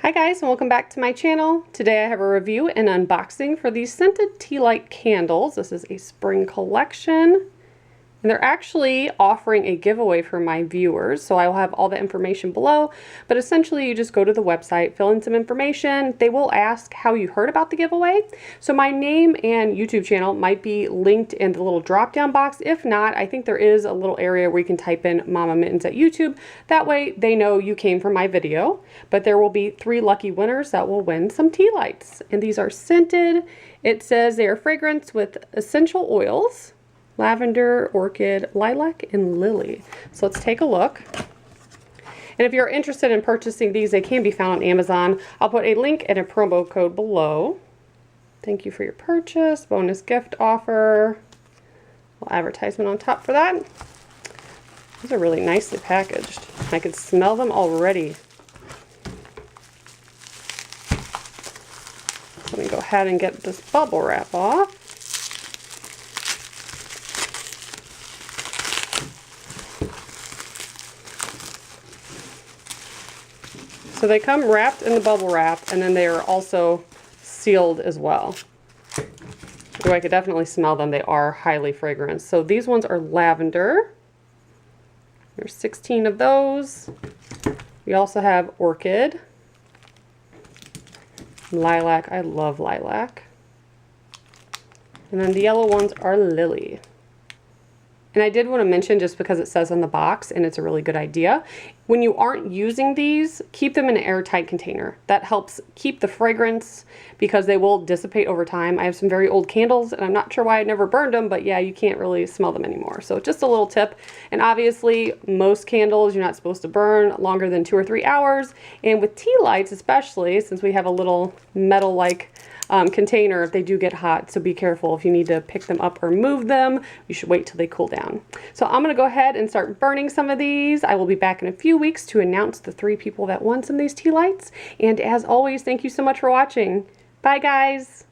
Hi guys, and welcome back to my channel. Today I have a review and unboxing for these scented Tealight candles. This is a spring collection. And they're actually offering a giveaway for my viewers, so I will have all the information below. But essentially, you just go to the website, fill in some information. They will ask how you heard about the giveaway. So my name and YouTube channel might be linked in the little drop-down box. If not, I think there is a little area where you can type in Mama Mittens at YouTube. That way, they know you came from my video. But there will be 3 lucky winners that will win some Tealights. And these are scented. It says they are fragranced with essential oils. Lavender, Orchid, Lilac, and Lily. So let's take a look. And if you're interested in purchasing these, they can be found on Amazon. I'll put a link and a promo code below. Thank you for your purchase. Bonus gift offer. Little advertisement on top for that. These are really nicely packaged. I can smell them already. Let me go ahead and get this bubble wrap off. So they come wrapped in the bubble wrap, and then they are also sealed as well. So I could definitely smell them. They are highly fragrant. So these ones are lavender. There's 16 of those. We also have orchid. Lilac. I love lilac. And then the yellow ones are lily. And I did want to mention, just because it says on the box, and it's a really good idea, when you aren't using these, keep them in an airtight container. That helps keep the fragrance because they will dissipate over time. I have some very old candles, and I'm not sure why I never burned them, but yeah, you can't really smell them anymore. So just a little tip. And obviously, most candles you're not supposed to burn longer than 2 or 3 hours. And with Tealights especially, since we have a little metal-like container, if they do get hot, so be careful if you need to pick them up or move them. You should wait till they cool down. So I'm going to go ahead and start burning some of these. I will be back in a few weeks to announce the 3 people that won some of these Tealights. And as always, thank you so much for watching. Bye guys!